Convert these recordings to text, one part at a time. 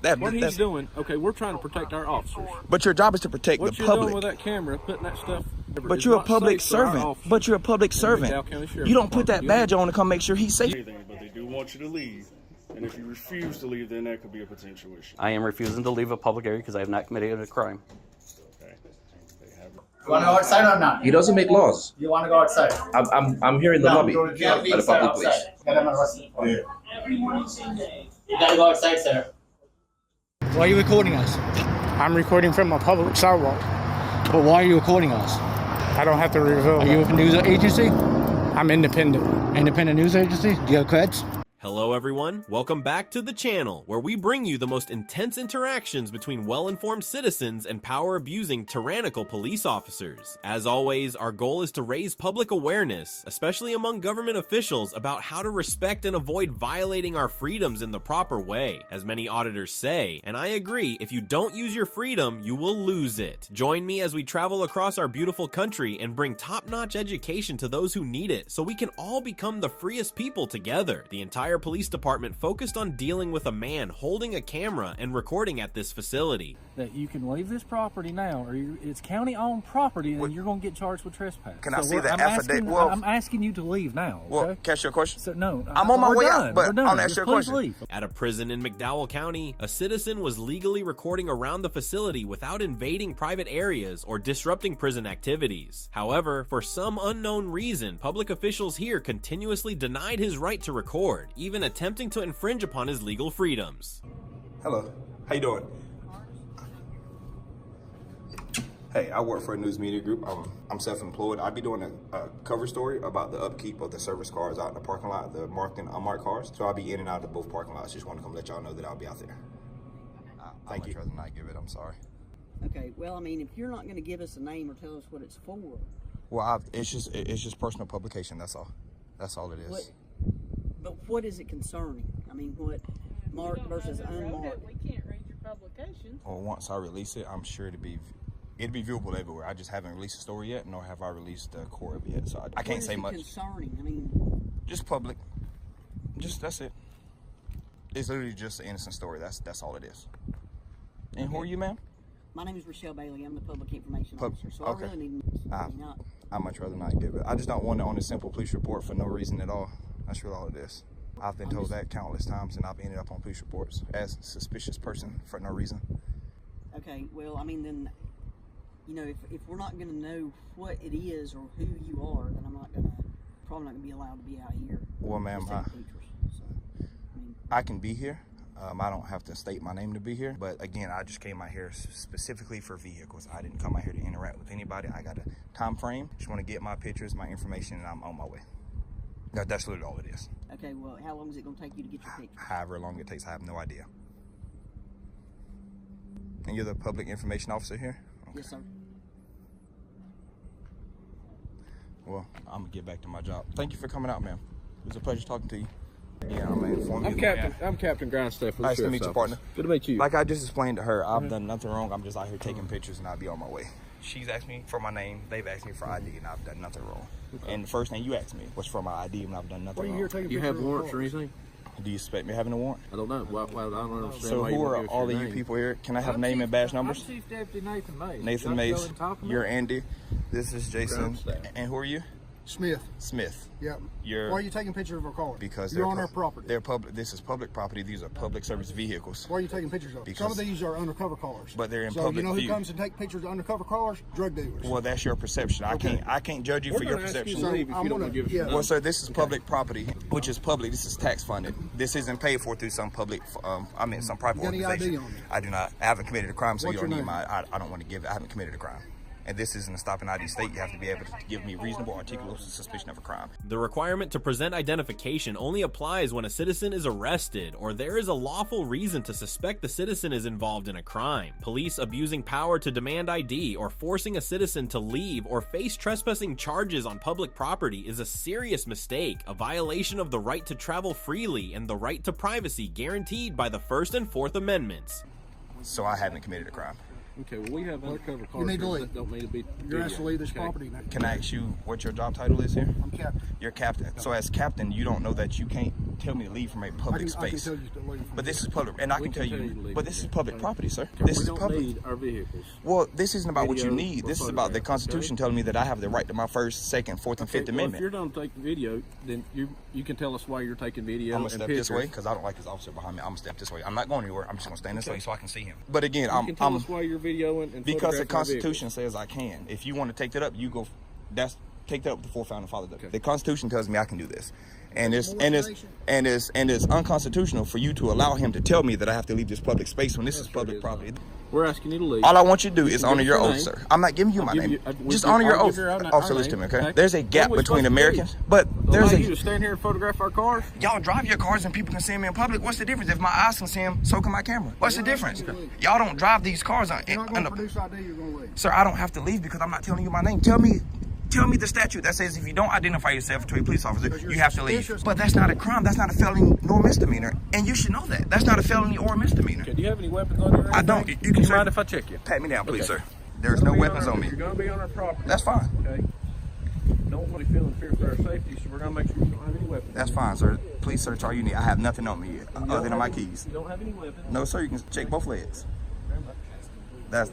What he's doing, okay, we're trying to protect our officers. But your job is to protect the public. What you're doing with that camera, putting that stuff... But you're a public servant. But you're a public servant. You don't put that badge on to come make sure he's safe. But they do want you to leave. And if you refuse to leave, then that could be a potential issue. I am refusing to leave a public area because I have not committed a crime. Okay. You want to go outside or not? He doesn't make laws. You want to go outside? I'm here in the lobby You can't be at a inside public place. outside. Get him arrested. You gotta go outside, sir. Why are you recording us? I'm recording from a public sidewalk. But why are you recording us? I don't have to reveal. Are you a news agency? I'm independent. Independent news agency? Do you have creds? Hello everyone, welcome back to the channel, where we bring you the most intense interactions between well-informed citizens and power-abusing tyrannical police officers. As always, our goal is to raise public awareness, especially among government officials, about how to respect and avoid violating our freedoms in the proper way. As many auditors say, and I agree, if you don't use your freedom, you will lose it. Join me as we travel across our beautiful country and bring top-notch education to those who need it, so we can all become the freest people together. The entire police department focused on dealing with a man holding a camera and recording at this facility. That you can leave this property now, or it's county-owned property, and you're going to get charged with trespass. Can I see the affidavit? Well, I'm asking you to leave now. Okay? Well, can I ask you a question? So, no, I'm on my way done. out, but I'll ask you a question. Leave. At a prison in McDowell County, a citizen was legally recording around the facility without invading private areas or disrupting prison activities. However, for some unknown reason, public officials here continuously denied his right to record, even attempting to infringe upon his legal freedoms. Hello, how you doing? Hey, I work for a news media group. I'm self-employed. I'll be doing a cover story about the upkeep of the service cars out in the parking lot, the marked and unmarked cars. So I'll be in and out of both parking lots. Just want to come let y'all know that I'll be out there. Thank you. I'd rather not give it. I'm sorry. Okay, well, I mean, if you're not going to give us a name or tell us what it's for. Well, it's just personal publication. That's all. That's all it is. But what is it concerning? I mean, what marked versus unmarked? We can't read your publications. Well, once I release it, I'm sure it'll be viewable everywhere. I just haven't released the story yet, nor have I released the core of it yet. So I can't say much. What is it concerning? I mean, just public. That's it. It's literally just an innocent story. That's all it is. And who are you, ma'am? My name is Rochelle Bailey. I'm the public information officer. So okay. I really need I'd much rather not give it. I just don't want it on a simple police report for no reason at all. That's really all it is. I've been told that countless times, and I've ended up on police reports as a suspicious person for no reason. Okay, well, I mean, then, you know, if we're not going to know what it is or who you are, then I'm probably not going to be allowed to be out here. Well, ma'am, I can be here. I don't have to state my name to be here. But again, I just came out here specifically for vehicles. I didn't come out here to interact with anybody. I got a time frame. Just want to get my pictures, my information, and I'm on my way. That's literally all it is. Okay, well, how long is it going to take you to get your pictures? However long it takes, I have no idea. And you're the public information officer here? Okay. Yes, sir. Well, I'm going to get back to my job. Thank you for coming out, ma'am. It was a pleasure talking to you. Yeah, I'm Captain Grindstaff. Nice to meet you, partner. Good to meet you. Like I just explained to her, I've done nothing wrong. I'm just out here taking pictures, and I'll be on my way. She's asked me for my name. They've asked me for ID, and I've done nothing wrong. Okay. And the first thing you asked me was for my ID, and I've done nothing wrong. Do you have warrants or anything? Do you expect me having a warrant? I don't know. Well, I don't understand. So who are all of you people here? Can I have name and badge numbers? I'm Chief Deputy Nathan Mays. Nathan Mays. You're Andy. This is Jason. And who are you? Smith. Smith. Yep. Why are you taking pictures of our car? Because you're on our property. They're public. This is public property. These are public service vehicles. Why are you taking pictures of them? Some of these are undercover callers. But they're in public view. So you know who comes and take pictures of undercover callers? Drug dealers. Well, that's your perception. Okay. I can't judge you for your perception. Well, sir, this is public property, which is public. This is tax funded. This isn't paid for through some public. Some private organization. ID on you? I do not. I haven't committed a crime, so you don't need my. I don't want to give it. I haven't committed a crime. And this isn't a stop and ID state. You have to be able to give me reasonable, articulable suspicion of a crime. The requirement to present identification only applies when a citizen is arrested or there is a lawful reason to suspect the citizen is involved in a crime. Police abusing power to demand ID or forcing a citizen to leave or face trespassing charges on public property is a serious mistake, a violation of the right to travel freely and the right to privacy guaranteed by the First and Fourth Amendments. So I haven't committed a crime. Okay, well, we have undercover cars You need to here leave. that don't need to be. You're asked to leave this Okay. property now. Can I ask you what your job title is here? I'm captain. You're captain. So as captain, you don't know that you can't tell me to leave from a public I can space. tell you to leave. But this is public, and I We can tell to you, leave. but this is public property, sir. Okay, This we is don't public. need our vehicles. Well, this isn't about what you Video need. or This is about the photograph, Constitution telling me that I have the right to my First, Second, Fourth, and Fifth Well, if Amendment. you're done taking video, then you can tell us why you're taking video. I'm gonna and step pictures. this way because I don't like this officer behind me. I'm gonna step this way. I'm not going anywhere. I'm just gonna stand this way so I can see him. But again, You can tell us why you're videoing and because the photographing our Constitution says I can. If you want to take that up, you go. Take that up with the four founding fathers. Okay. The Constitution tells me I can do this, and it's unconstitutional for you to allow him to tell me that I have to leave this public space when this is public property. We're asking you to leave. All I want you to do is can honor give your us your oath, name. sir. I'm not giving you my I'll give name. you- Just I'll honor your give oath. you our Officer, name, listen to me, okay? okay? There's a gap What are we between supposed to Americans, do? but there's Allow a you to stand here and photograph our cars. Y'all drive your cars and people can see them in public. What's the difference? If my eyes can see them, so can my camera. What's the difference? Y'all don't drive these cars on. You're not going to produce ID, you're going to leave. Sir, I don't have to leave because I'm not telling you my name. Tell me the statute that says if you don't identify yourself to a police officer, you have to leave. But that's not a crime. That's not a felony nor misdemeanor. And you should know that. That's not a felony or misdemeanor. Okay, do you have any weapons on you? I don't. You can mind if I check you? Pat me down, please, Okay. sir. There's no weapons on me. You're going to be on our property. That's fine. Okay. Don't want to feel in fear for our safety, so we're going to make sure you don't have any weapons. That's fine, sir. Please search all you need. I have nothing on me other than my keys. You don't have any weapons? No, sir. You can check both legs.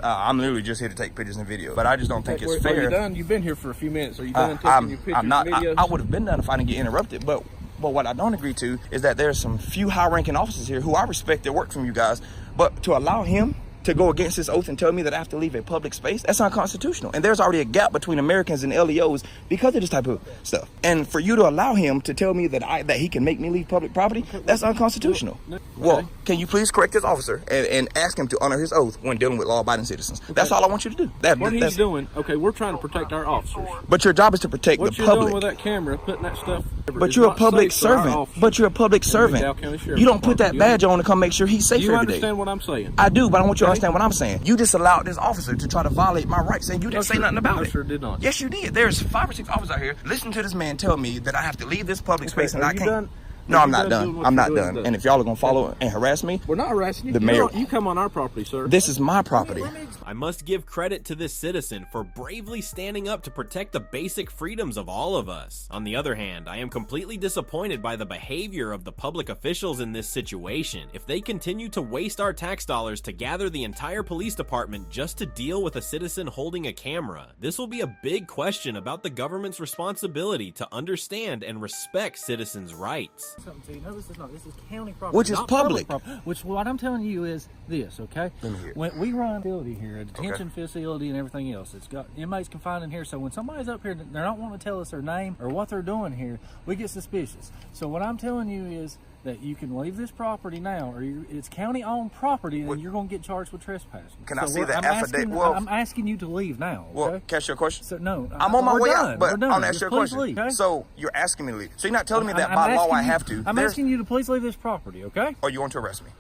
I'm literally just here to take pictures and videos, but I just don't think it's Are fair. you done? You've been here for a few minutes. Are you done taking your pictures I'm not. and videos? I would have been done if I didn't get interrupted. But what I don't agree to is that there's some few high-ranking officers here who I respect their work from you guys, but to allow him to go against this oath and tell me that I have to leave a public space, that's unconstitutional. And there's already a gap between Americans and LEOs because of this type of stuff. And for you to allow him to tell me that he can make me leave public property, that's unconstitutional. Well, can you please correct this officer and ask him to honor his oath when dealing with law-abiding citizens? Okay. That's all I want you to do. What he's doing, okay, we're trying to protect our officers. But your job is to protect the public. What you're doing with that camera, putting that stuff... But you're a public servant. But you're a public servant. You don't put that badge on to come make sure he's safe every day. Do you understand what I'm saying? I do, but I want you to understand what I'm saying. You just allowed this officer to try to violate my rights, and you didn't say nothing about it. I sure did not. Yes, you did. There's 5 or 6 officers out here. Listen to this man tell me that I have to leave this public space and I can't. Done? No, I'm not done. I'm not done. And if y'all are going to follow and harass me, we're not harassing you. The mayor. You come on our property, sir. This is my property. I must give credit to this citizen for bravely standing up to protect the basic freedoms of all of us. On the other hand, I am completely disappointed by the behavior of the public officials in this situation. If they continue to waste our tax dollars to gather the entire police department just to deal with a citizen holding a camera, this will be a big question about the government's responsibility to understand and respect citizens' rights. Something to you. No, this is county property. Which is not public. property. Which what I'm telling you is this, okay? Let me hear it. When we run a facility here, a detention facility and everything else, it's got inmates confined in here. So when somebody's up here, they're not wanting to tell us their name or what they're doing here, we get suspicious. So what I'm telling you is that you can leave this property now, or it's county-owned property, and you're going to get charged with trespassing. Can I see that affidavit? I'm asking you to leave now. Okay? Well, can I ask you a question? So, no, I'm on my way done. out, but We're I'm done. asking you a Please question. leave, okay? So you're asking me to leave. So you're not telling me that by law I have to. I'm asking you to please leave this property, okay? Or you want to arrest me?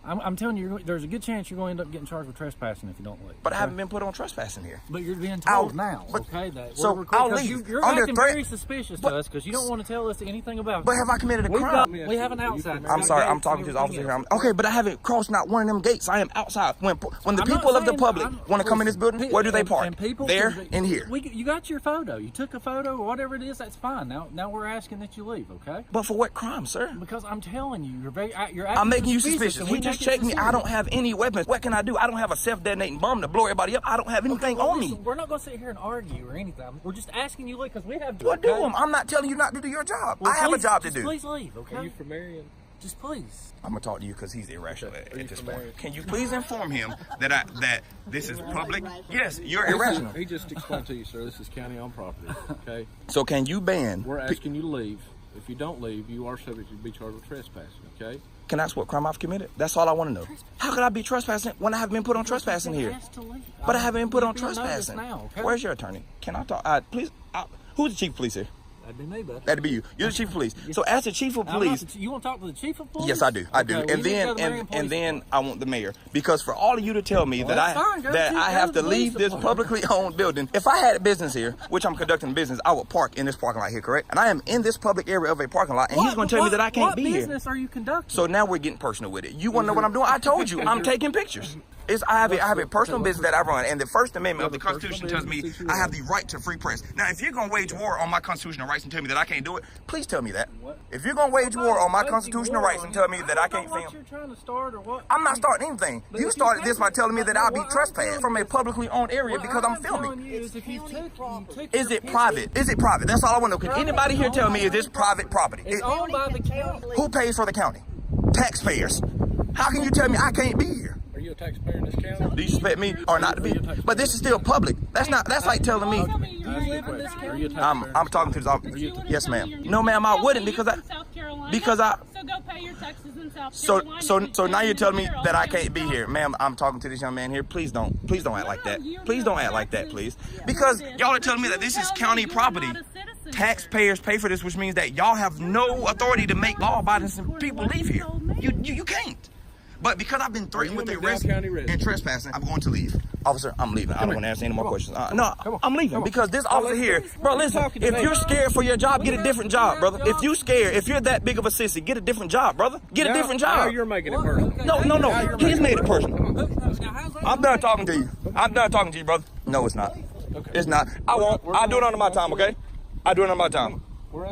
I'm telling you, there's a good chance you're going to end up getting charged with trespassing if you don't leave. But I haven't been put on trespassing here. But you're being told now, okay? That so I'll leave. You're Under acting threat. very suspicious to us because you don't want to tell us anything about. But have I committed a crime? We have an outside. I'm sorry, I'm talking to this officer here. Okay, but I haven't crossed not one of them gates. I am outside. When the people of the public want to come in this building, where do they park? There and here. You got your photo. You took a photo or whatever it is. That's fine. Now we're asking that you leave, okay? But for what crime, sir? Because I'm telling you, you're I'm making you suspicious. He He just checked me. I don't have any weapons. What can I do? I don't have a self-detonating bomb to blow everybody up. I don't have anything on me. We're not going to sit here and argue or anything. We're just asking you leave because we have to. Well, do them. I'm not telling you not to do your job. Well, I have a job to do. Please leave, okay? Are you from Marion? Just please. I'm gonna talk to you because he's irrational at this point. Can you please inform him that this is public? Yes, you're irrational. He just explained to you, sir, this is county-owned property, okay? So can you ban? We're asking you to leave. If you don't leave, you are subject to be charged with trespassing, okay? Can I ask what crime I've committed? That's all I want to know. How could I be trespassing when I haven't been put on trespassing here? But I haven't been put on trespassing. Where's your attorney? Can I talk? Please, who's the chief of police here? That'd be me, bud. That'd be you. You're the chief of police. So as the chief of police, you want to talk to the chief of police? yes, I do. I do. Okay, And then I want the mayor, because for all of you to tell me that I have to leave this publicly owned building. If I had a business here, which I'm conducting business, I would park in this parking lot here, correct? And I am in this public area of a parking lot, and he's going to tell me that I can't be here. What business are you conducting? So now we're getting personal with it. You want to know what I'm doing? I told you, I'm taking pictures. I have a personal business that I run, and the First Amendment of the Constitution tells me I have the right to free press. Now, if you're gonna wage war on my constitutional rights and tell me that I can't do it, please tell me that. If you're gonna wage war on my constitutional rights and tell me that I can't film, what you're trying to start or what? I'm not starting anything. You started this by telling me that I'll be trespassed from a publicly owned area because I'm filming. Is it private? Is it private? That's all I want to know. Can anybody here tell me is this private property? It's owned by the county. Who pays for the county? Taxpayers. How can you tell me I can't be here? Are you a taxpayer in this county? Do you expect me or not to be? But this is still public. That's like telling me. Do you live in this county? I'm talking to this officer. Yes, ma'am. No, ma'am, I wouldn't because I. So go pay your taxes in South Carolina. So now you're telling me that I can't be here, ma'am. I'm talking to this young man here. Please don't act like that. Please don't act like that, please. Because y'all are telling me that this is county property. Taxpayers pay for this, which means that y'all have no authority to make law about this and people leave here. You can't. But because I've been threatened with arrest and trespassing, I'm going to leave. Officer, I'm leaving. I don't want to answer any more questions. No, I'm leaving because this officer here, bro, listen, if you're scared for your job, get a different job, brother. If you're scared, if you're that big of a sissy, get a different job, brother. Get a different job. Now you're making it personal. No. He's made it personal. I'm done talking to you. I'm done talking to you, brother. No, it's not. It's not. I won't. I'll do it under my time, okay? I'll do it under my time.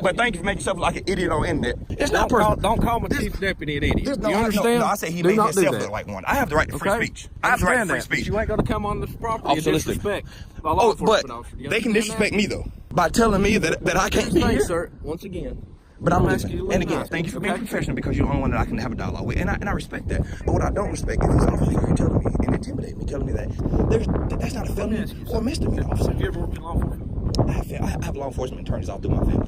But thank you for making yourself like an idiot on the internet. It's not personal. Don't call my chief deputy an idiot. You understand? No, I say he made himself look like one. I have the right to free speech. I have the right to free speech. You ain't gonna come on this property and disrespect a law enforcement officer. They can disrespect me though by telling me that I can't be here. Sir, once again. But I'm leaving. And again, thank you for being professional because you're the only one that I can have a dialogue with, and I respect that. But what I don't respect is these officers here telling me and intimidating me, telling me that that's not a felony or misdemeanor, officer. Have you ever worked in law enforcement? I have law enforcement attorneys all through my family.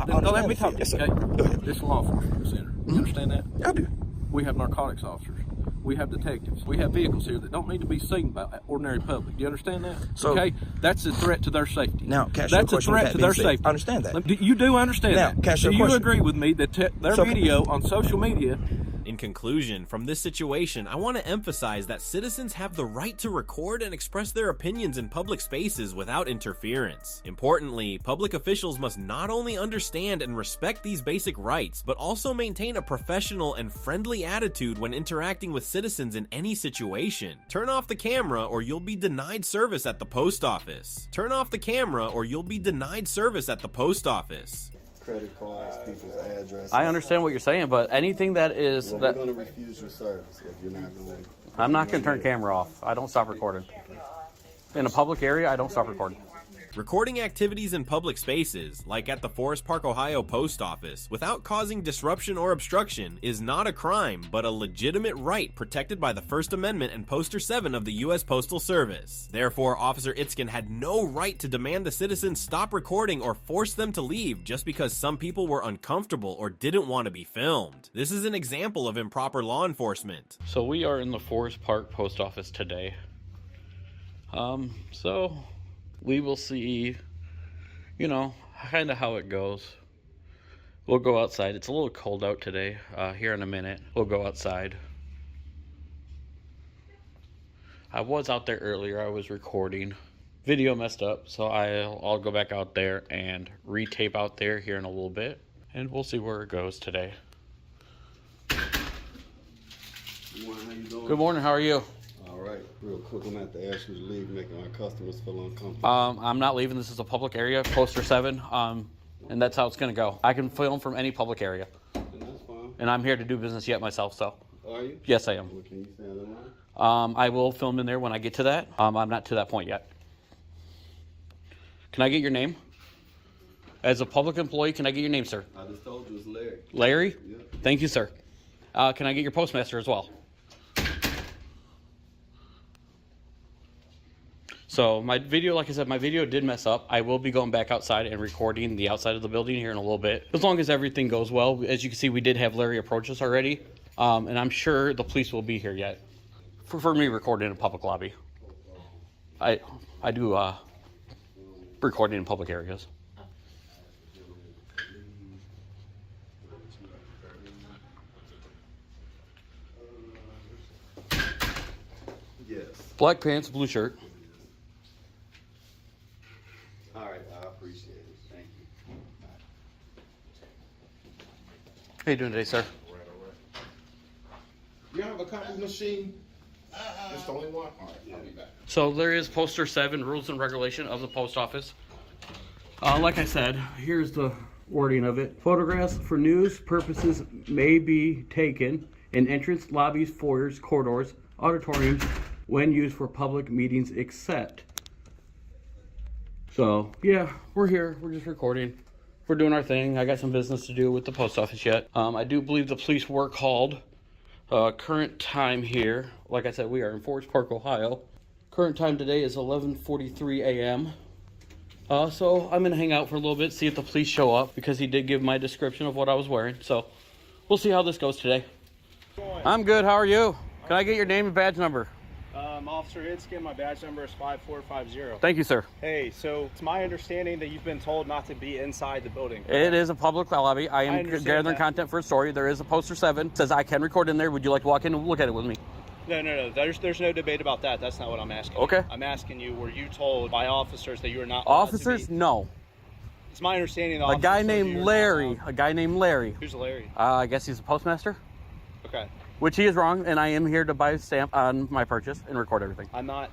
Don't let me talk. Yes, sir. Okay. Go ahead. This is a law enforcement center. You understand that? I do. We have narcotics officers. We have detectives. We have vehicles here that don't need to be seen by ordinary public. Do you understand that? So, okay, that's a threat to their safety. Now, that's a threat to their safety. I understand that. You do understand that. Do you agree with me that their video on social media? In conclusion, from this situation, I want to emphasize that citizens have the right to record and express their opinions in public spaces without interference. Importantly, public officials must not only understand and respect these basic rights, but also maintain a professional and friendly attitude when interacting with citizens in any situation. Turn off the camera or you'll be denied service at the post office. Turn off the camera or you'll be denied service at the post office. Credit cards, people's addresses. I understand what you're saying, but anything that is We're going to refuse your service if you're not going to. I'm not going to turn camera off. I don't stop recording. In a public area, I don't stop recording. Recording activities in public spaces, like at the Forest Park, Ohio post office, without causing disruption or obstruction is not a crime, but a legitimate right protected by the First Amendment and Poster 7 of the U.S. Postal Service. Therefore, Officer Itzkin had no right to demand the citizens stop recording or force them to leave just because some people were uncomfortable or didn't want to be filmed. This is an example of improper law enforcement. So we are in the Forest Park post office today. So we will see, kind of how it goes. We'll go outside. It's a little cold out today. Here in a minute, we'll go outside. I was out there earlier. I was recording. Video messed up, so I'll go back out there and retape out there here in a little bit, and we'll see where it goes today. Good morning. How are you? All right, real quick, I'm going to have to ask you to leave, making our customers feel uncomfortable. I'm not leaving. This is a public area, Poster 7, and that's how it's going to go. I can film from any public area. And that's fine. And I'm here to do business yet myself, so. Are you? Yes, I am. Well, can you stay on the line? I will film in there when I get to that. I'm not to that point yet. Can I get your name? As a public employee, can I get your name, sir? I just told you it's Larry. Larry? Yep. Thank you, sir. Can I get your postmaster as well? So my video, like I said, my video did mess up. I will be going back outside and recording the outside of the building here in a little bit. As long as everything goes well. As you can see, we did have Larry approach us already. And I'm sure the police will be here yet. For me recording in a public lobby. I do recording in public areas. Yes. Black pants, blue shirt. All right, I appreciate it. Thank you. How you doing today, sir? You have a copy machine? Just only one? All right, I'll be back. So there is poster 7, rules and regulation of the post office. Like I said, here's the wording of it. Photographs for news purposes may be taken in entrance, lobbies, foyers, corridors, auditoriums, when used for public meetings except. So yeah, we're here, we're just recording. We're doing our thing. I got some business to do with the post office yet. I do believe the police were called. Current time here, like I said, we are in Forest Park, Ohio. Current time today is 11:43 a.m. So I'm gonna hang out for a little bit, see if the police show up, because he did give my description of what I was wearing. So we'll see how this goes today. I'm good, how are you? Can I get your name and badge number? Officer Hidskin, my badge number is 5450. Thank you, sir. Hey, so it's my understanding that you've been told not to be inside the building. It is a public lobby. I am gathering content for a story. There is a poster 7. It says I can record in there. Would you like to walk in and look at it with me? No. There's no debate about that. That's not what I'm asking. Okay. I'm asking you, were you told by officers that you were not Officers? No. It's my understanding that a guy named Larry. A guy named Larry. Who's Larry? I guess he's a postmaster. Okay. Which he is wrong, and I am here to buy a stamp on my purchase and record everything. I'm not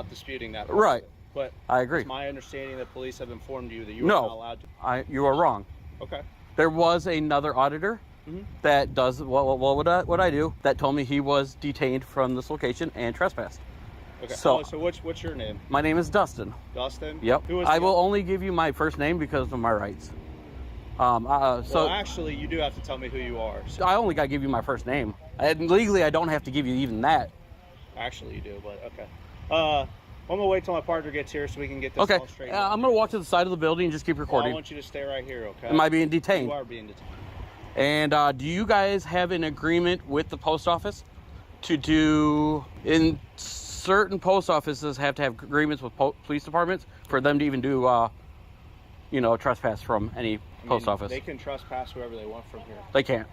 disputing that. Right. But I agree. It's my understanding that police have informed you that you are not allowed to. You are wrong. Okay. There was another auditor that does what I do, that told me he was detained from this location and trespassed. Okay. So what's your name? My name is Dustin. Dustin? Yep. I will only give you my first name because of my rights. Well, actually, you do have to tell me who you are. So. I only got to give you my first name. And legally, I don't have to give you even that. Actually, you do, but okay. I'm going to wait till my partner gets here so we can get this all straight. I'm going to walk to the side of the building and just keep recording. Well, I want you to stay right here, okay? Am I being detained? You are being detained. And do you guys have an agreement with the post office to do, in certain post offices have to have agreements with police departments for them to even do, trespass from any post office? They can trespass whoever they want from here. They can't.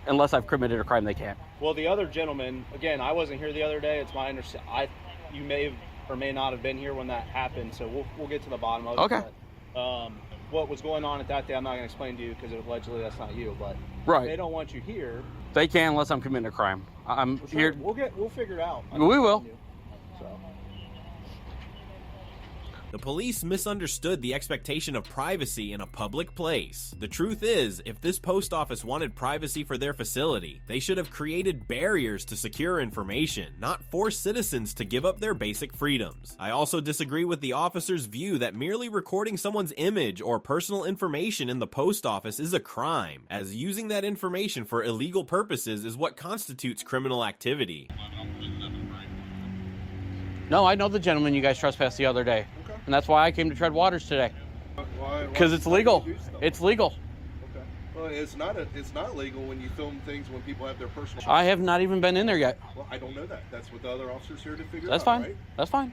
Unless I've committed a crime, they can't. Well, the other gentleman, again, I wasn't here the other day. It's my understanding. You may have or may not have been here when that happened, so we'll get to the bottom of it. Okay. But, what was going on at that day, I'm not going to explain to you because allegedly that's not you. But right. They don't want you here. They can unless I'm committing a crime. I'm here. We'll figure it out. We will. The police misunderstood the expectation of privacy in a public place. The truth is, if this post office wanted privacy for their facility, they should have created barriers to secure information, not force citizens to give up their basic freedoms. I also disagree with the officer's view that merely recording someone's image or personal information in the post office is a crime, as using that information for illegal purposes is what constitutes criminal activity. No, I know the gentleman you guys trespassed the other day. And that's why I came to tread waters today. Because it's legal. It's legal. Okay. Well, it's not legal when you film things when people have their personal. I have not even been in there yet. Well, I don't know that. That's what the other officers here to figure That's out. fine. Right? That's fine.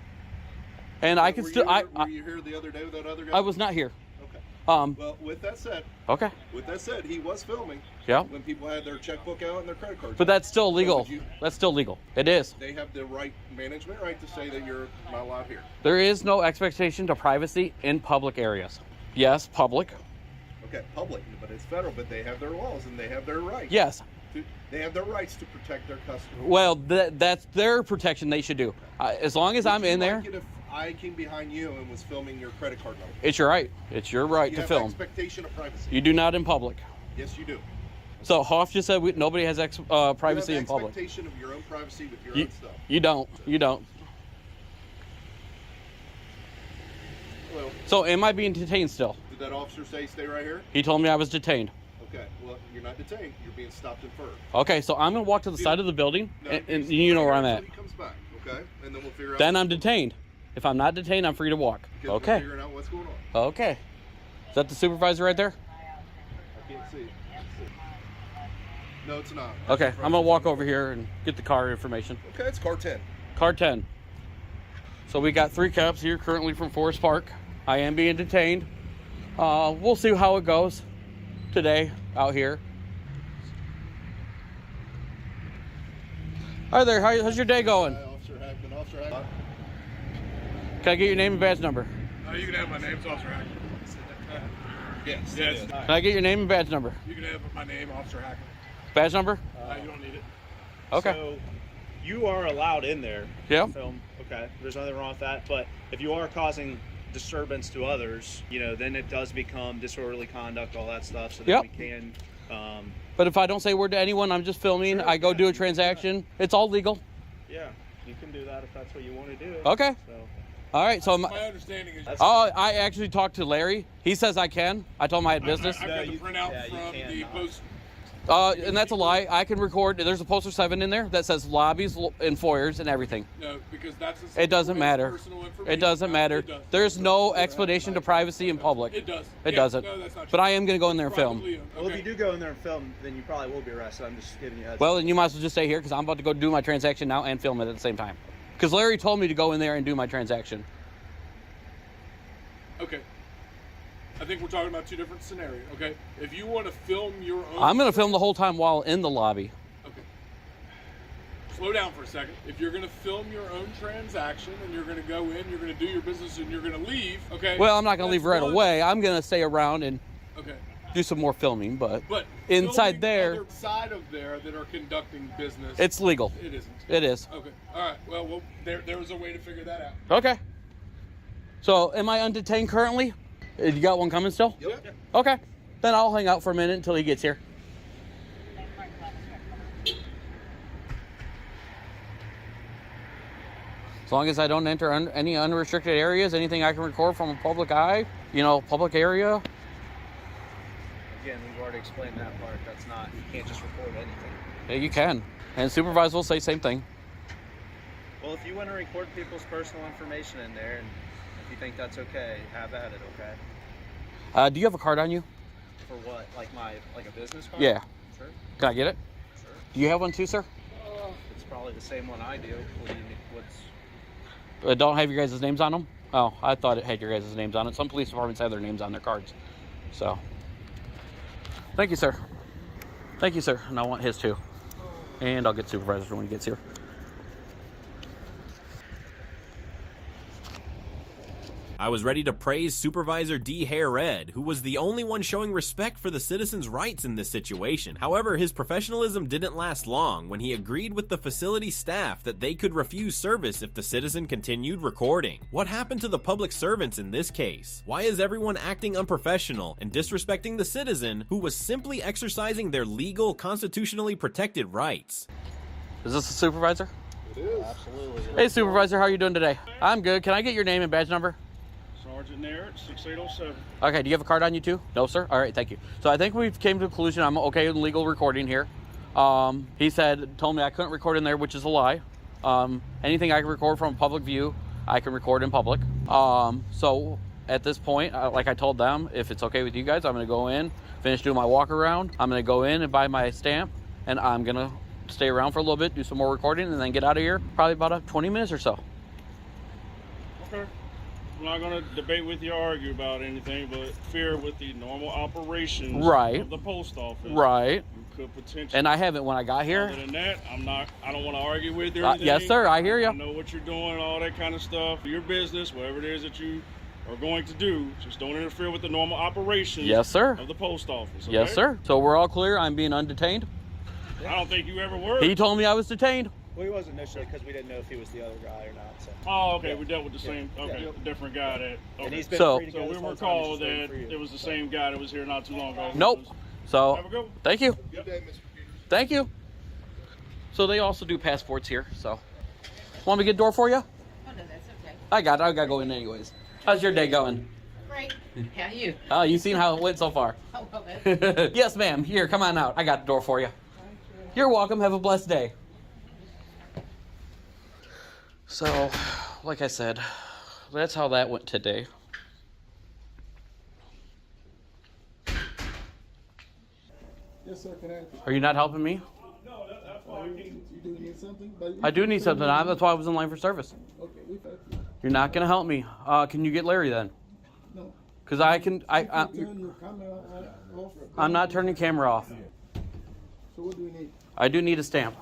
And I can still. Were you here the other day with that other guy? I was not here. Okay. Well, with that said. Okay. With that said, he was filming. Yeah. When people had their checkbook out and their credit cards. But that's still legal. That's still legal. It is. They have the management right to say that you're not allowed here. There is no expectation to privacy in public areas. Yes, public. Okay, public, but it's federal. But they have their laws and they have their rights. Yes. They have their rights to protect their customers. Well, that's their protection. They should do. As long as I'm in there. If I came behind you and was filming your credit card number. It's your right. It's your right you to have film. Expectation of privacy. You do not in public. Yes, you do. So Hoff just said nobody has privacy in public. Expectation of your own privacy with your own stuff. You don't. You don't. Well, so am I being detained still? Did that officer say stay right here? He told me I was detained. Okay. Well, you're not detained. You're being stopped and furred. Okay, so I'm gonna walk to the side of the building, and you know where I'm at. He comes back. Okay, and then we'll figure out. Then I'm detained. If I'm not detained, I'm free to walk. Okay. Figuring out what's going on. Okay. Is that the supervisor right there? I can't see. No, it's not. Okay, I'm gonna walk over here and get the car information. Okay, it's car 10. Car 10. So we got 3 cops here currently from Forest Park. I am being detained. We'll see how it goes today out here. Hi there, how's your day going? Officer Hackman. Can I get your name and badge number? You can have my name, it's Officer Hackman. Yes. Can I get your name and badge number? You can have my name, Officer Hackman. Badge number? You don't need it. Okay. So you are allowed in there. Yeah. To film. Okay. There's nothing wrong with that. But if you are causing disturbance to others, you know, then it does become disorderly conduct, all that stuff. So that we can. But if I don't say a word to anyone, I'm just filming. I go do a transaction. It's all legal. Yeah, you can do that if that's what you want to do. Okay. So. All right. So my understanding is. Oh, I actually talked to Larry. He says I can. I told him I had business. I've got the printout from the post. And that's a lie. I can record. There's a poster 7 in there that says lobbies and foyers and everything. No, because that's it doesn't matter. It doesn't matter. There's no explanation to privacy in public. It does. It doesn't. No, that's not true. But I am going to go in there and film. Well, if you do go in there and film, then you probably will be arrested. I'm just giving you a Well, then you might as well just stay here because I'm about to go do my transaction now and film it at the same time. Because Larry told me to go in there and do my transaction. Okay. I think we're talking about 2 different scenarios, okay? If you want to film your own... I'm going to film the whole time while in the lobby. Okay. Slow down for a second. If you're going to film your own transaction and you're going to go in, you're going to do your business and you're going to leave, okay? Well, I'm not going to leave right away. I'm going to stay around and do some more filming, but inside there... Other side of there that are conducting business... It's legal. It isn't. It is. Okay. All right. Well, there was a way to figure that out. Okay. So, am I undetained currently? You got one coming still? Yep. Okay. Then I'll hang out for a minute until he gets here. As long as I don't enter any unrestricted areas, anything I can record from a public eye, public area. Again, we've already explained that part. That's not, you can't just record anything. Yeah, you can. And supervisor will say same thing. Well, if you want to record people's personal information in there, and if you think that's okay, have at it, okay? Do you have a card on you? For what? Like a business card? Yeah. Sure. Can I get it? Sure. Do you have one too, sir? It's probably the same one I do. What do you need? Don't have your guys' names on them? Oh, I thought it had your guys' names on it. Some police departments have their names on their cards. So, thank you, sir. Thank you, sir. And I want his too. And I'll get supervisor when he gets here. I was ready to praise Supervisor D. Hairred, who was the only one showing respect for the citizens' rights in this situation. However, his professionalism didn't last long when he agreed with the facility staff that they could refuse service if the citizen continued recording. What happened to the public servants in this case? Why is everyone acting unprofessional and disrespecting the citizen who was simply exercising their legal, constitutionally protected rights? Is this a supervisor? It is. Absolutely. Hey, supervisor, how are you doing today? I'm good. Can I get your name and badge number? Sergeant Naird, 6807. Okay, do you have a card on you too? No, sir? All right, thank you. So I think we've came to a conclusion. I'm okay with legal recording here. He told me I couldn't record in there, which is a lie. Anything I can record from public view, I can record in public. So at this point, like I told them, if it's okay with you guys, I'm going to go in, finish doing my walk around. I'm going to go in and buy my stamp, and I'm going to stay around for a little bit, do some more recording, and then get out of here probably about 20 minutes or so. Okay. I'm not going to debate with you or argue about anything, but fear with the normal operations of the post office. Right. You could potentially. And I haven't when I got here. Other than that, I don't want to argue with you or anything. Yes, sir. I hear you. I know what you're doing, all that kind of stuff. Your business, whatever it is that you are going to do, just don't interfere with the normal operations of the post office. Okay? Yes, sir. So we're all clear. I'm being undetained. I don't think you ever were. He told me I was detained. Well, he was initially because we didn't know if he was the other guy or not. So. Oh, okay. We dealt with the same, different guy that. Okay. And he's been so free to go we this whole were time, called he's just that waiting for you. it was the same guy that was here not too long ago. Nope. So, Have a good one. thank you. Good day, Mr. Peters. Thank you. So they also do passports here. So, want me to get a door for you? Oh, no, that's okay. I got it. I got to go in anyways. How's your day going? Great. How are you? Oh, you seen how it went so far? Oh, well, that's Yes, ma'am. Here, come on out. I got the door for you. You're welcome. Have a blessed day. So, like I said, that's how that went today. Yes, sir. Can I help you? Are you not helping me? No, that's why you do need something? I do need something. That's why I was in line for service. Okay, we've helped you. You're not going to help me. Can you get Larry then? No. Because I can... Turn your camera off. I'm not turning camera off. So what do you need? I do need a stamp.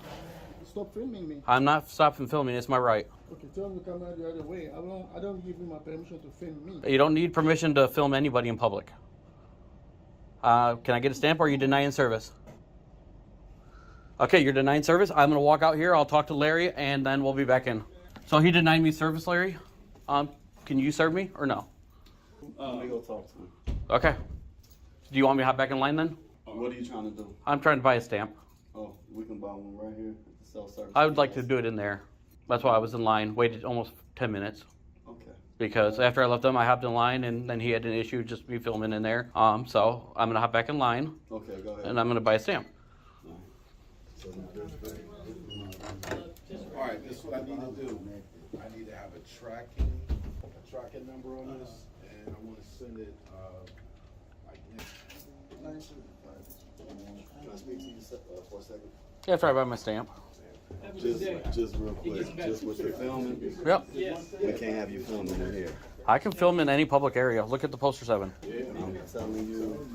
Stop filming me. I'm not stopping filming. It's my right. Okay, turn the camera the other way. I don't give you my permission to film me. You don't need permission to film anybody in public. Can I get a stamp or are you denying service? Okay, you're denying service. I'm going to walk out here. I'll talk to Larry, and then we'll be back in. So he denied me service, Larry. Can you serve me or no? Let me go talk to him. Okay. Do you want me to hop back in line then? What are you trying to do? I'm trying to buy a stamp. Oh, we can buy one right here at the self-service. I would like to do it in there. That's why I was in line, waited almost 10 minutes. Okay. Because after I left him, I hopped in line, and then he had an issue just me filming in there. So I'm going to hop back in line. Okay, go ahead. And I'm going to buy a stamp. All right, this is what I need to do. I need to have a tracking number on this, and I want to send it. Can I speak to you for a second? Yeah, after I buy my stamp. Just real quick, just with the filming. Yep. We can't have you filming in here. I can film in any public area. Look at the poster 7. I'm telling you,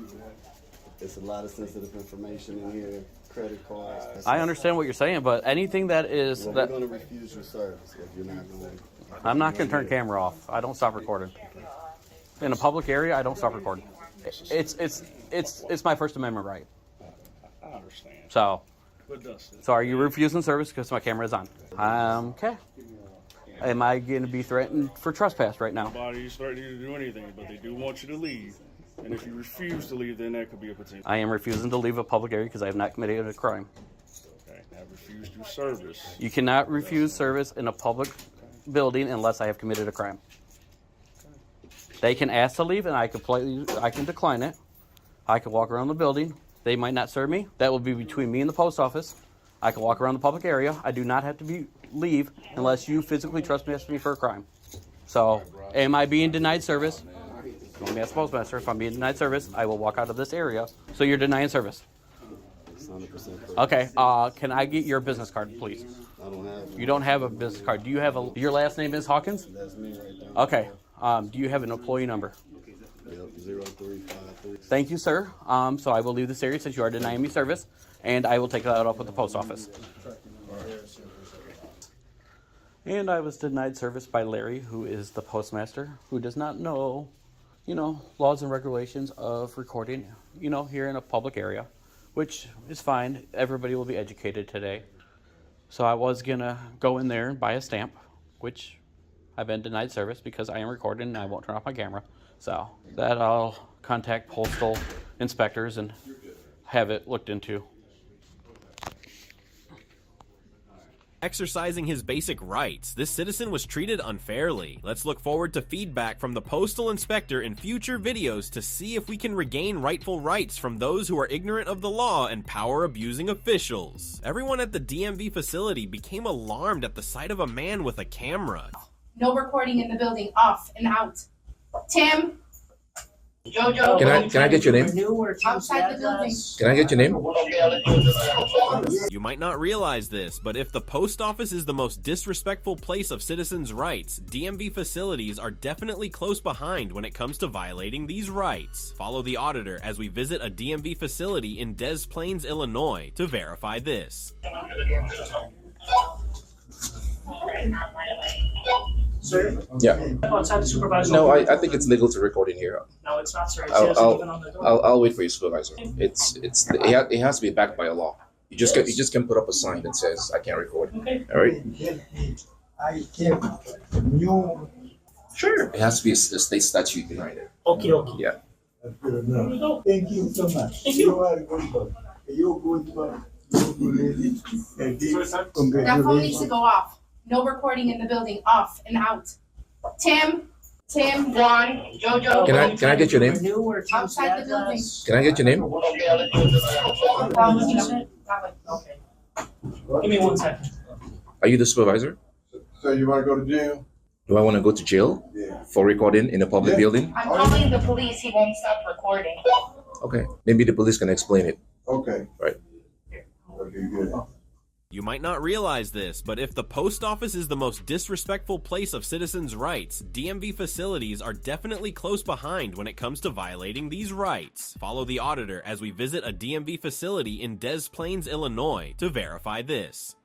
it's a lot of sensitive information in here. Credit cards. I understand what you're saying, but anything that is Well, that we're going to refuse your service if you're not going. I'm not going to turn camera off. I don't stop recording. In a public area, I don't stop recording. It's my First Amendment right. I understand. So Dustin. are you refusing service because my camera is on? Okay. Am I going to be threatened for trespass right now? Nobody's threatening you to do anything, but they do want you to leave. And if you refuse to leave, then that could be a potential. I am refusing to leave a public area because I have not committed a crime. Okay, I refused your service. You cannot refuse service in a public building unless I have committed a crime. They can ask to leave, and I can decline it. I can walk around the building. They might not serve me. That will be between me and the post office. I can walk around the public area. I do not have to leave unless you physically trespass me for a crime. So, am I being denied service? Let me ask the postmaster. If I'm being denied service, I will walk out of this area. So you're denying service? 100%. Okay. Can I get your business card, please? I don't have one. You don't have a business card. Do you have your last name is Hawkins? That's me right there. Okay. Do you have an employee number? Yep, 0353. Thank you, sir. So I will leave this area since you are denying me service, and I will take that up with the post office. And I was denied service by Larry, who is the postmaster, who does not know, laws and regulations of recording, here in a public area, which is fine. Everybody will be educated today. So I was going to go in there and buy a stamp, which I've been denied service because I am recording and I won't turn off my camera. So that I'll contact postal inspectors and have it looked into. Exercising his basic rights, this citizen was treated unfairly. Let's look forward to feedback from the postal inspector in future videos to see if we can regain rightful rights from those who are ignorant of the law and power-abusing officials. Everyone at the DMV facility became alarmed at the sight of a man with a camera. No recording in the building, off and out. Tim? Jojo? Can I get your name? Outside the building. Can I get your name? You might not realize this, but if the post office is the most disrespectful place of citizens' rights, DMV facilities are definitely close behind when it comes to violating these rights. Follow the auditor as we visit a DMV facility in Des Plaines, Illinois to verify this. Sir? Yeah. Outside the supervisor. No, I think it's legal to record in here. No, it's not, sir. It says even on the door. I'll wait for your supervisor. It has to be backed by a law. You just can put up a sign that says I can't record. Okay. All right. I can new. Sure. It has to be a state statute behind it. Okay. Yeah. Thank you so much. Thank you. You are good. You're good. That phone needs to go off. No recording in the building, off and out. Tim, Juan, Jojo. Can I get your name? Outside the building. Can I get your name? Okay. Give me 1 second. Are you the supervisor? So you want to go to jail? Do I want to go to jail for recording in a public building? I'm calling the police. He won't stop recording. Okay. Maybe the police can explain it. Okay. Right. Okay, good. You might not realize this, but if the post office is the most disrespectful place of citizens' rights, DMV facilities are definitely close behind when it comes to violating these rights. Follow the auditor as we visit a DMV facility in Des Plaines, Illinois to verify this.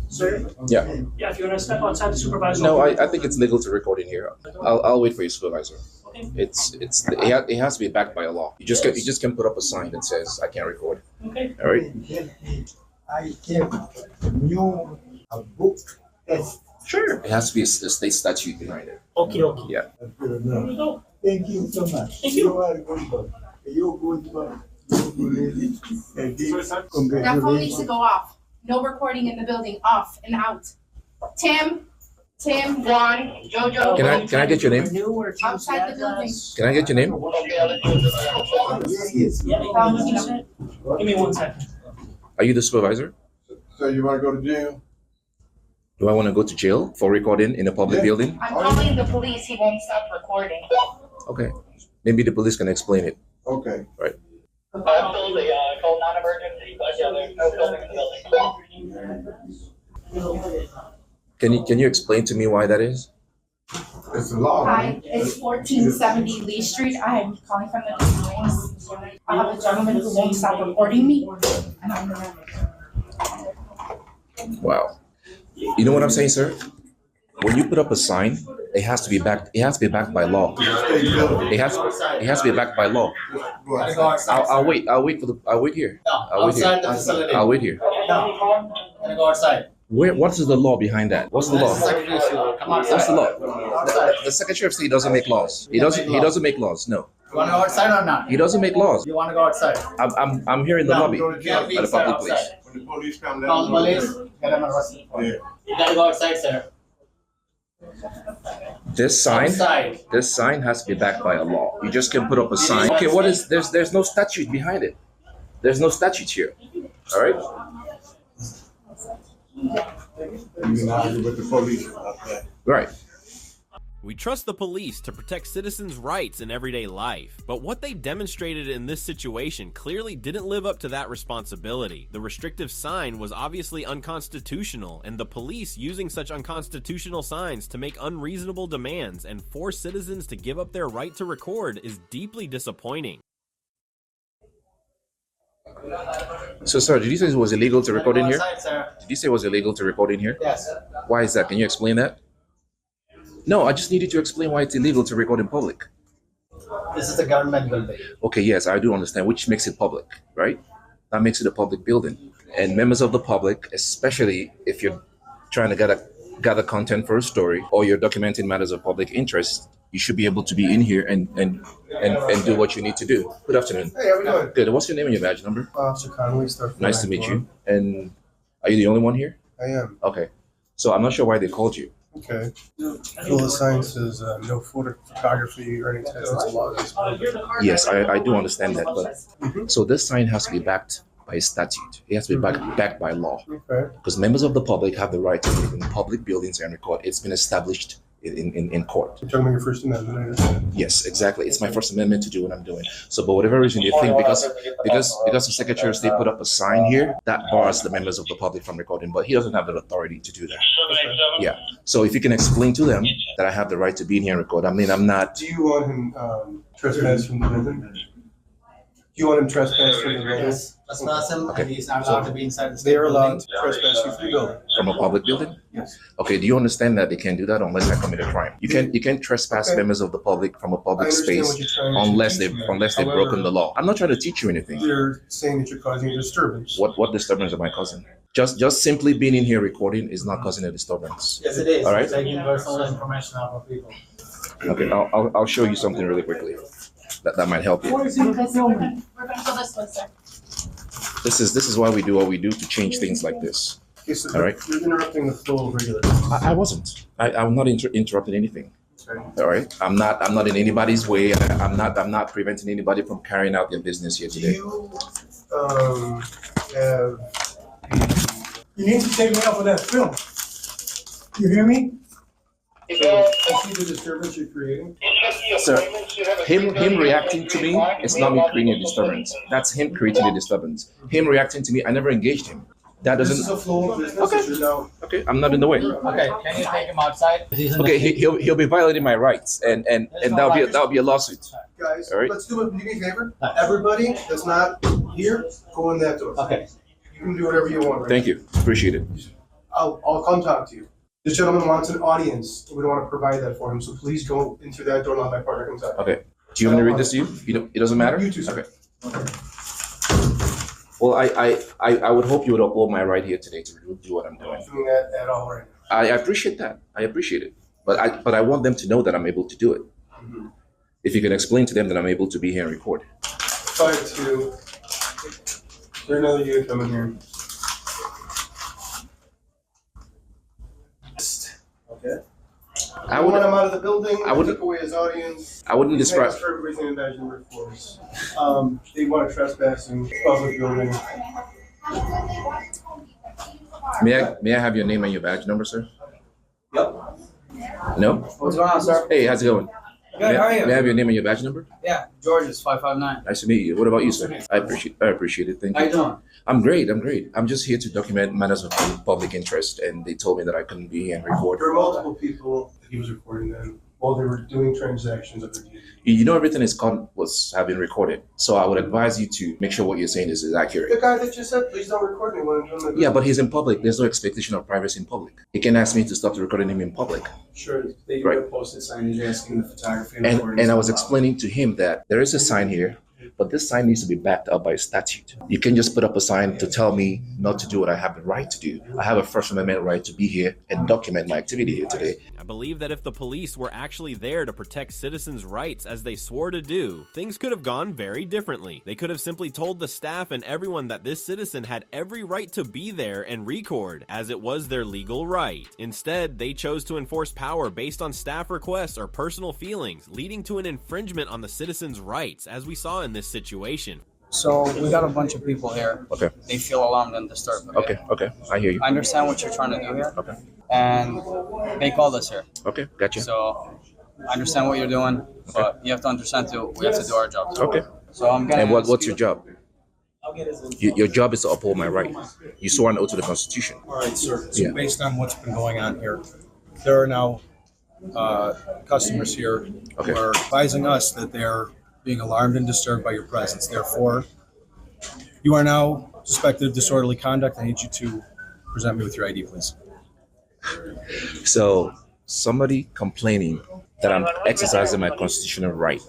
Sir? Yeah. Yeah, if you want to step outside the supervisor. No, I think it's legal to record in here. I'll wait for your supervisor. Okay. It has to be backed by a law. You just can put up a sign that says I can't record. Okay. All right. I can new a book test. Sure. It has to be a state statute behind it. Okay, okay. Yeah. Good enough. Thank you so much. Thank you. You are good boy. You're good boy. You're good lady. And this, That phone needs to congratulations. go off. No recording in the building. Off and out. Tim, Juan, Jojo. Can I get your name? Outside the building. Can I get your name? Yes. Give me 1 second. Are you the supervisor? So you wanna go to jail? Do I want to go to jail for recording in a public building? I'm calling the police. He won't stop recording. Okay. Maybe the police can explain it. Okay. Right. Absolutely, call non-emergency, but yeah, there's no filming in the building. Can you explain to me why that is? It's a law. Hi, it's 1470 Lee Street. I'm calling from the police. I have a gentleman who won't stop recording me. And I'm gonna. Wow. You know what I'm saying, sir? When you put up a sign, it has to be backed. It has to be backed by law. It has to be backed by law. I'll wait. I'll wait here. I'll wait outside the here. facility. I'll wait here. No, I'm gonna go outside. What is the law behind that? What's the law? Come outside. What's the law? Outside. The Secretary of State doesn't make laws. He doesn't make laws. No. You wanna go outside or not? He doesn't make laws. You wanna go outside? I'm here in the lobby You can't be at the inside public place. outside. When the police come, Call the police, get them arrested. Yeah. You gotta go outside, sir. This Outside. sign has to be backed by a law. You just can put up a sign. Okay, what is there's no statute behind it. There's no statute here. All right? You can argue with the police about that. Right. We trust the police to protect citizens' rights in everyday life, but what they demonstrated in this situation clearly didn't live up to that responsibility. The restrictive sign was obviously unconstitutional, and the police using such unconstitutional signs to make unreasonable demands and force citizens to give up their right to record is deeply disappointing. So, sir, did you say it was illegal to record in here? Outside, sir. Did you say it was illegal to record in here? Yes. Why is that? Can you explain that? No, I just needed to explain why it's illegal to record in public. This is a government building. Okay, yes, I do understand, which makes it public, right? That makes it a public building. And members of the public, especially if you're trying to gather content for a story or you're documenting matters of public interest, you should be able to be in here and do what you need to do. Good afternoon. Hey, how we doing? Good. What's your name and your badge number? Officer Conway, Nice to meet you. And are you the only one here? I am. Okay. So I'm not sure why they called you. Okay. Well, the sign says no photography or any intentions laws. Yes, I do understand that, but so this sign has to be backed by a statute. It has to be backed by law. Okay. Because members of the public have the right to live in public buildings and record. It's been established in court. You're talking about your First Amendment, I understand. Yes, exactly. It's my First Amendment to do what I'm doing. So, but whatever reason you think, because the Secretary of State put up a sign here, that bars the members of the public from recording, but he doesn't have the authority to do that. Yeah. So if you can explain to them that I have the right to be in here and record. I mean, I'm not. Do you want him trespass from the building? Do you want him trespass from the building? Yes. Trespass him, Okay. and he's not allowed to be inside the state They are allowed building. to trespass you from the building. From a public building? Yes. Okay, do you understand that they can't do that unless I commit a crime? You can't trespass Okay. members of the public from a I public understand space what you're trying to unless teach they've me. broken However, the law. I'm not trying to teach you anything. You're saying that you're causing a disturbance. What disturbance am I causing? Just simply being in here recording is not causing a disturbance. Yes, it is. All right. Taking personal information out of people. Okay, I'll show you something really quickly. That might help you. We're gonna go this way, sir. This is why we do what we do to change things like this. Okay, so All right. you're interrupting the flow of regular. I wasn't. I'm not interrupting anything. Okay. All right. I'm not in anybody's way. I'm not preventing anybody from carrying out their business here Do today. you have? You need to take me off of that film. You hear me? I see the disturbance you're creating. Sir, him reacting to me is not me creating a disturbance. That's him creating a disturbance. Him reacting to me, I never engaged him. That This is doesn't. a flow of business that you're now. Okay, I'm not in the way. Okay, can you take him outside? Okay, he'll be violating my rights, and that'll be a lawsuit. Guys, All right. let's do me a favor. Everybody that's not here, go in that door. Okay. You can do whatever you want. Right? Thank you, appreciate it. I'll come talk to you. This gentleman wants an audience. We don't want to provide that for him, so please go into that door. Let my partner come out. Okay. Do you want me to read this to you? It doesn't matter. You too, sir. Okay. Well, I would hope you would uphold my right here today to do what I'm doing. Doing that at all right now. I appreciate that. I appreciate it. But I want them to know that I'm able to do it. Mm-hmm. If you can explain to them that I'm able to be here and record. 5-2. Is there another unit coming here? Okay. I would. When I'm out of the building, I wouldn't took away his audience. I wouldn't describe. For everybody's name and badge number force. They want to trespassing public building. May I have your name and your badge number, sir? Yep. No? What's going on, sir? Hey, how's it going? Good, how are you? May I have your name and your badge number? Yeah, George is 559. Nice to meet you. What about you, sir? I appreciate it. Thank you. How you doing? I'm great. I'm just here to document matters of public interest, and they told me that I couldn't be here and record. There were multiple people that he was recording them while they were doing transactions of the deal. You know everything have been recorded, so I would advise you to make sure what you're saying is accurate. The guy that just said, please don't record me when I'm doing my Yeah, but he's in public. There's no expectation of privacy in public. He can ask me to stop recording him in public. Sure, they Right. posted signage asking the photography And I was explaining to him that there is a sign here, but this sign needs to be backed up by statute. You can't just put up a sign to tell me not to do what I have the right to do. I have a First Amendment right to be here and document my activity here today. I believe that if the police were actually there to protect citizens' rights as they swore to do, things could have gone very differently. They could have simply told the staff and everyone that this citizen had every right to be there and record, as it was their legal right. Instead, they chose to enforce power based on staff requests or personal feelings, leading to an infringement on the citizen's rights, as we saw in this situation. So we got a bunch of people here. Okay. They feel alarmed and disturbed. Okay. I hear you. I understand what you're trying to do here. Okay. And they called us here. Okay, gotcha. So I understand what you're doing, but you have to understand too, we have to do our job. Okay. So I'm gonna. And what's your job? Your job is to uphold my right. You swore an oath to the Constitution. All right, sir. So Yeah. based on what's been going on here, there are now customers here who are advising us that they're being alarmed and disturbed by your presence. Therefore, you are now suspected of disorderly conduct. I need you to present me with your ID, please. So somebody complaining that I'm exercising my constitutional right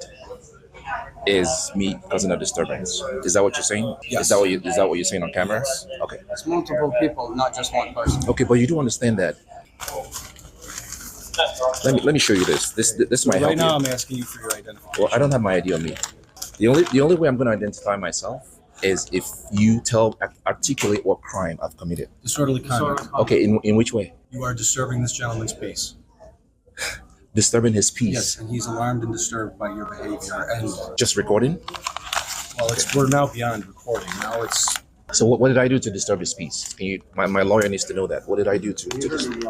is me causing a disturbance. Is that what you're saying? Yes. Is that what you're saying on camera? Yes. Okay. It's multiple people, not just one person. Okay, but you do understand that. Let me show you this. This might help Right now, you. I'm asking you for your identification. Well, I don't have my ID on me. The only way I'm going to identify myself is if you articulate what crime I've committed. Disorderly conduct. Okay, in which way? You are disturbing this gentleman's peace. Disturbing his peace. Yes, and he's alarmed and disturbed by your behavior. And Just recording? well, we're now beyond recording. Now it's. So what did I do to disturb his peace? Can you? My lawyer needs to know that. What did I do to disturb?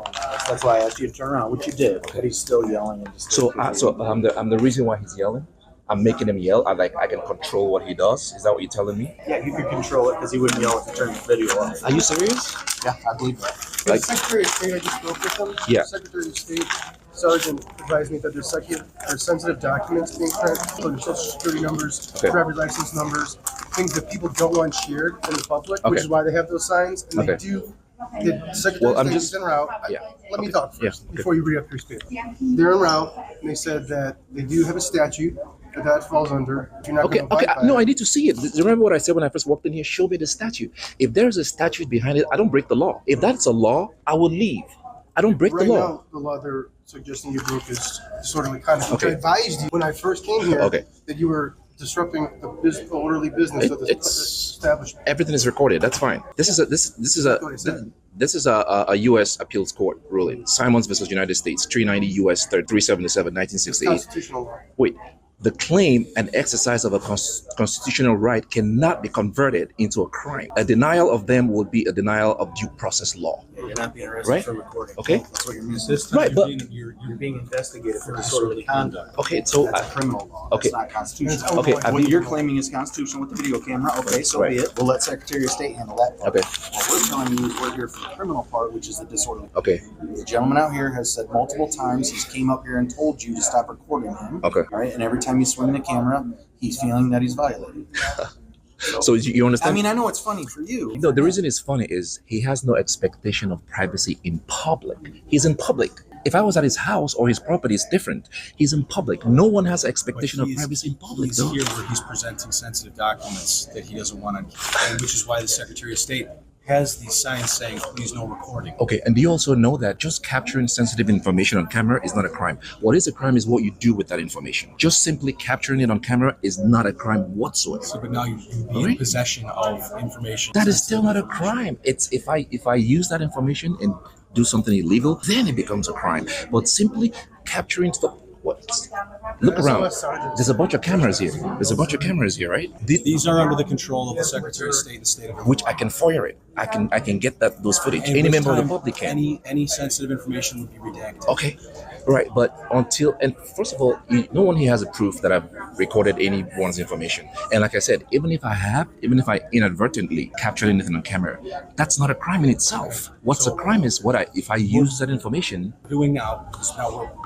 That's why I asked you to turn around, which you did, but he's still yelling and So I'm the reason why he's yelling. I'm making him yell. I can control what he does. Is that what you're telling me? Yeah, you could control it because he wouldn't yell if you turned the video off. Are you serious? Yeah, I believe that. The Secretary of State, I just spoke with him. Yeah. The Secretary of State Sergeant advised me that there's sensitive documents being sent, including social security numbers, Okay. driver's license numbers, things that people don't want shared in the public, Okay. which is why they have those signs. And Okay. they do. The Secretary Well, of I'm State just- is en route. Yeah. Let me talk first Yeah, okay. before you read up your spiel. They're en route, and they said that they do have a statute that falls under. If you're not Okay. going to abide by No, it. I need to see it. Remember what I said when I first walked in here? Show me the statute. If there's a statute behind it, I don't break the law. If that's a law, I will leave. I don't break Right the law. now, the law they're suggesting you broke is disorderly conduct, which I Okay. advised you when I first came here Okay. that you were disrupting the orderly business of this establishment. Everything is recorded. That's fine. This is a U.S. appeals court ruling. Simons versus United States, 390 U.S. 377, It's 1968. constitutional law. Wait. The claim and exercise of a constitutional right cannot be converted into a crime. A denial of them would be a denial of due process law. Yeah, you're not being arrested Right? for recording. Okay. That's what you're missing. Right, but You're being investigated for disorderly conduct. okay, so That's a criminal law. okay. That's not constitutional. Okay, What you're claiming is constitutional with the video camera. Okay, so Right. be it. We'll let Secretary of State handle that part. Okay. What we're telling you is we're here for the criminal part, which is the disorderly. Okay. The gentleman out here has said multiple times he's came up here and told you to stop recording him. Okay. All right, and every time you swing the camera, he's feeling that he's violated. So you understand? I mean, I know it's funny for you. No, the reason it's funny is he has no expectation of privacy in public. He's in public. If I was at his house or his property, it's different. He's in public. No one has an expectation of privacy in public. He's here where he's presenting sensitive documents that he doesn't want to, and which is why the Secretary of State has these signs saying, please no recording. Okay, and do you also know that just capturing sensitive information on camera is not a crime? What is a crime is what you do with that information. Just simply capturing it on camera is not a crime whatsoever. So, but now you be in possession of information. That is still not a crime. It's if I use that information and do something illegal, then it becomes a crime. But simply capturing stuff. What? Look around. There's a bunch of cameras here. Right? These are under the control of the Secretary of State, the state of which I can FOIA it. I can get those footage. Any member of the public can. Any sensitive information would be redacted. Okay. Right, but first of all, no one here has a proof that I've recorded anyone's information. And like I said, even if I inadvertently captured anything on camera, that's not a crime in itself. What's a crime is if I use that information. Doing now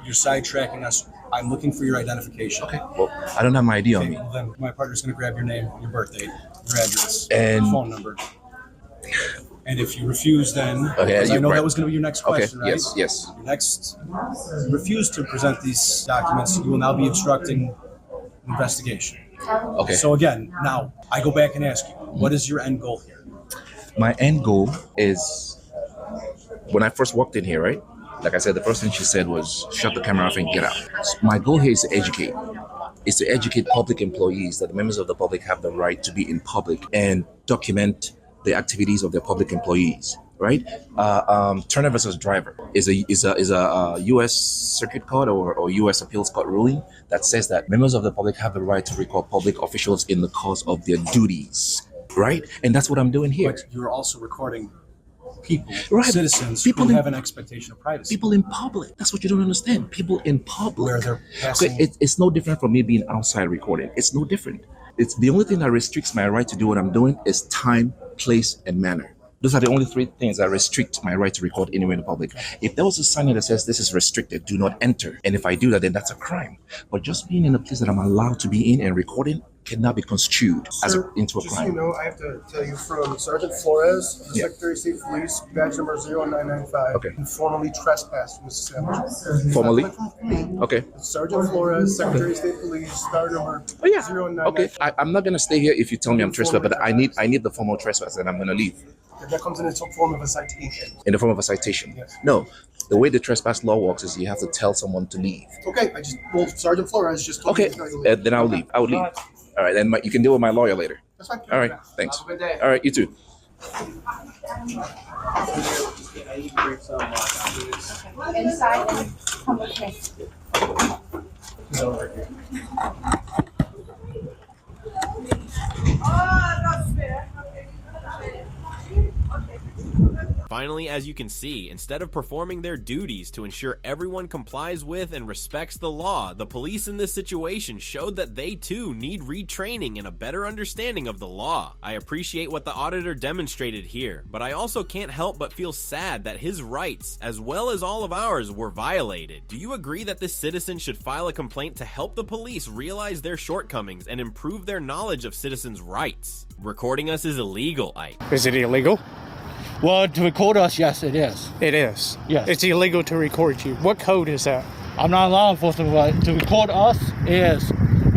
you're sidetracking us. I'm looking for your identification. Okay. Well, I don't have my ID on me. Well, then my partner's going to grab your name, your birth date, your address, and your phone number. And if you refuse, then okay, I know that was going to be your next question, right? Yes. Your next, if you refuse to present these documents, you will now be obstructing an investigation. Okay. So again, now I go back and ask you, what is your end goal here? My end goal is when I first walked in here, right? Like I said, the first thing she said was shut the camera off and get out. So my goal here is to educate. Is to educate public employees that the members of the public have the right to be in public and document the activities of their public employees, right? Turner versus Driver is a U.S. Circuit Court or U.S. Appeals Court ruling that says that members of the public have the right to record public officials in the course of their duties, right? And that's what I'm doing here. But you're also recording people, right. Citizens who have an expectation of privacy. People in public. That's what you don't understand. People in public. Where they're passing. Okay, it's no different from me being outside recording. It's no different. It's the only thing that restricts my right to do what I'm doing is time, place, and manner. Those are the only three things that restrict my right to record anywhere in the public. If there was a sign that says this is restricted, do not enter, and if I do that, then that's a crime. But just being in a place that I'm allowed to be in and recording cannot be construed into a crime. Just so you know, I have to tell you from Sergeant Flores, the Secretary of State Police, badge number 0995, okay. Informally trespassed from this establishment. Formally? Okay. Sergeant Flores, Secretary of State Police, badge number 0995. Okay, I'm not gonna stay here if you tell me I'm trespassed, but I need the formal trespass, and I'm gonna leave. That comes in the form of a citation. In the form of a citation? Yes. No, the way the trespass law works is you have to tell someone to leave. Okay, Sergeant Flores just told me to tell you to leave. Then I'll leave. I will leave. All right, then you can deal with my lawyer later. That's fine. All right, thanks. Have a good day. All right, you too. Inside and come with me. Finally, as you can see, instead of performing their duties to ensure everyone complies with and respects the law, the police in this situation showed that they too need retraining and a better understanding of the law. I appreciate what the auditor demonstrated here, but I also can't help but feel sad that his rights, as well as all of ours, were violated. Do you agree that this citizen should file a complaint to help the police realize their shortcomings and improve their knowledge of citizens' rights? Recording us is illegal, Ike. Is it illegal? Well, to record us, yes, it is. It is? Yes. It's illegal to record you. What code is that? I'm not law enforcement, but to record us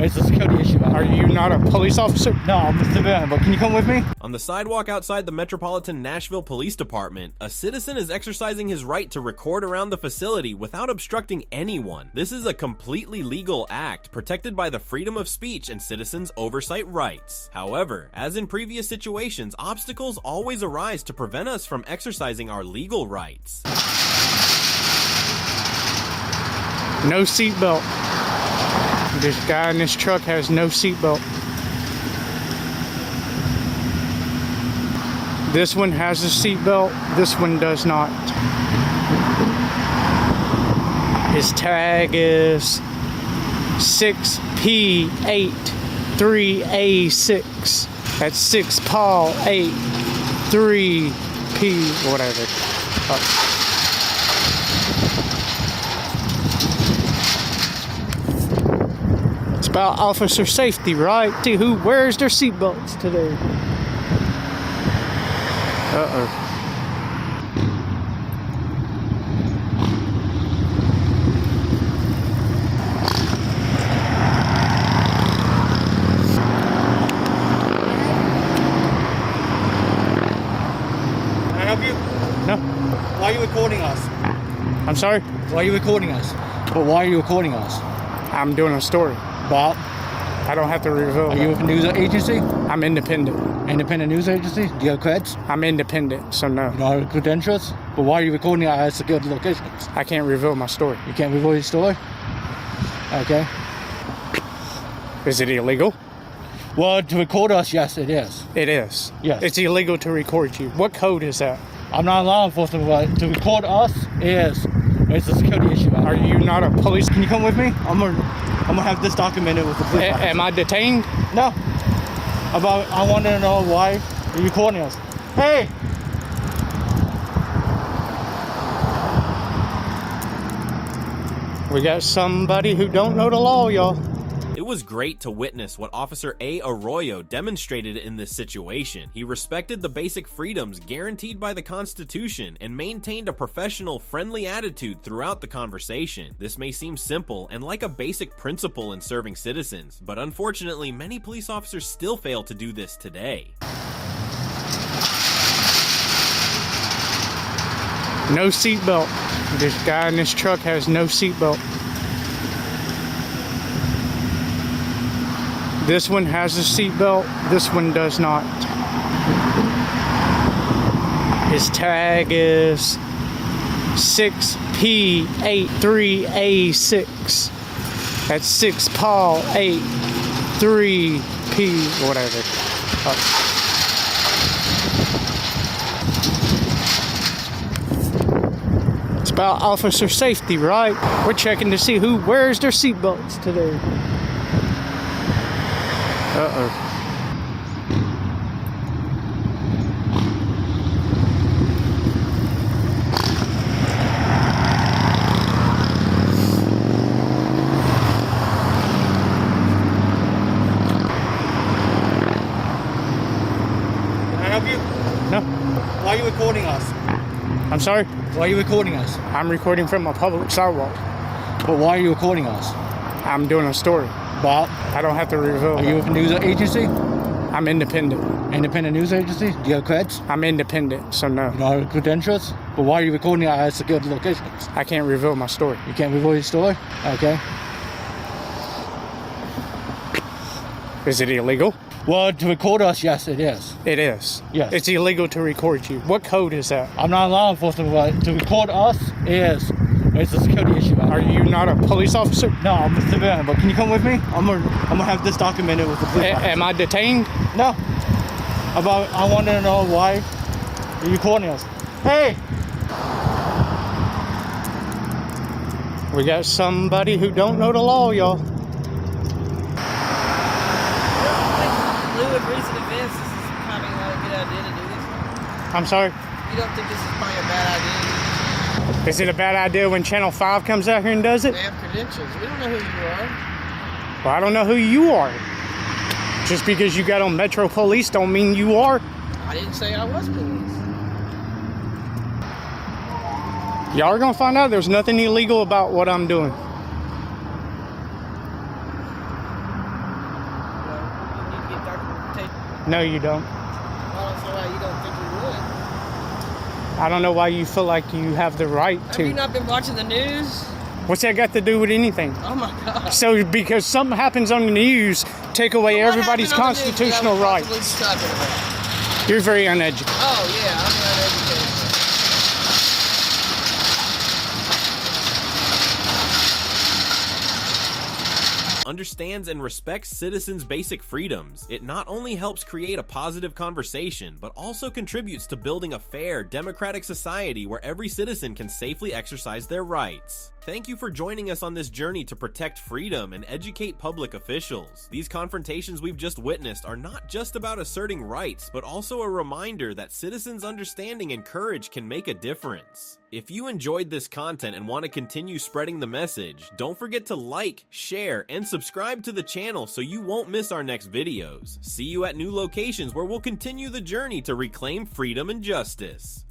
it's a security issue. Are you not a police officer? No, I'm a civilian, but can you come with me? On the sidewalk outside the Metropolitan Nashville Police Department, a citizen is exercising his right to record around the facility without obstructing anyone. This is a completely legal act, protected by the freedom of speech and citizens' oversight rights. However, as in previous situations, obstacles always arise to prevent us from exercising our legal rights. No seatbelt. This guy in this truck has no seatbelt. This one has a seatbelt. This one does not. His tag is 6P83A6. That's 6 Paul 8 3P whatever. about officer safety, right? See who wears their seatbelts today. Uh-oh. Can I help you? No. Why are you recording us? I'm sorry? Why are you recording us? But why are you recording us? I'm doing a story. Bob? I don't have to reveal. Are you a news agency? I'm independent. Independent news agency? Do you have creds? I'm independent, so no. You don't have credentials? But why are you recording at secure locations? I can't reveal my story. You can't reveal your story? Okay. Is it illegal? Well, to record us, yes, it is. It is? Yes. It's illegal to record you. What code is that? I'm not law enforcement, but to record us is it's a security issue. Are you not a police? Can you come with me? I'm gonna have this documented with the police. Am I detained? No. I wanted to know why you're recording us. Hey! We got somebody who don't know the law, y'all. It was great to witness what Officer A. Arroyo demonstrated in this situation. He respected the basic freedoms guaranteed by the Constitution and maintained a professional, friendly attitude throughout the conversation. This may seem simple and like a basic principle in serving citizens, but unfortunately, many police officers still fail to do this today. No seatbelt. This guy in this truck has no seatbelt. This one has a seatbelt, this one does not. His tag is 6P83A6. That's 6 Paul 83P, whatever. It's about officer safety, right? We're checking to see who wears their seatbelts today. Uh-oh. Can I help you? No. Why are you recording us? I'm sorry? Why are you recording us? I'm recording from a public sidewalk. But why are you recording us? I'm doing a story. Bob? I don't have to reveal. Are you a news agency? I'm independent. Independent news agency? Do you have creds? I'm independent, so no. You don't have credentials? But why are you recording at secure locations? I can't reveal my story. You can't reveal your story? Okay. Is it illegal? Well, to record us, yes, it is. It is? Yes. It's illegal to record you. What code is that? I'm not law enforcement, but to record us is it's a security issue. Are you not a police officer? No, I'm a civilian, but can you come with me? I'm gonna have this documented with the police. Am I detained? No. I wanted to know why you're recording us. Hey! We got somebody who don't know the law, y'all. Fluid recent events, this is probably not a good idea to do this. I'm sorry? You don't think this is probably a bad idea? Is it a bad idea when Channel 5 comes out here and does it? They have credentials. We don't know who you are. Well, I don't know who you are. Just because you got on Metro Police don't mean you are. I didn't say I was police. Y'all are gonna find out there's nothing illegal about what I'm doing. Well, you need to get documentation. No, you don't. Well, so why you don't think you would? I don't know why you feel like you have the right to. Have you not been watching the news? What's that got to do with anything? Oh my God. So because something happens on the news, take away everybody's constitutional rights. You're very uneducated. Oh yeah, I'm uneducated. Understands and respects citizens' basic freedoms. It not only helps create a positive conversation, but also contributes to building a fair, democratic society where every citizen can safely exercise their rights. Thank you for joining us on this journey to protect freedom and educate public officials. These confrontations we've just witnessed are not just about asserting rights, but also a reminder that citizens' understanding and courage can make a difference. If you enjoyed this content and want to continue spreading the message, don't forget to like, share, and subscribe to the channel so you won't miss our next videos. See you at new locations where we'll continue the journey to reclaim freedom and justice.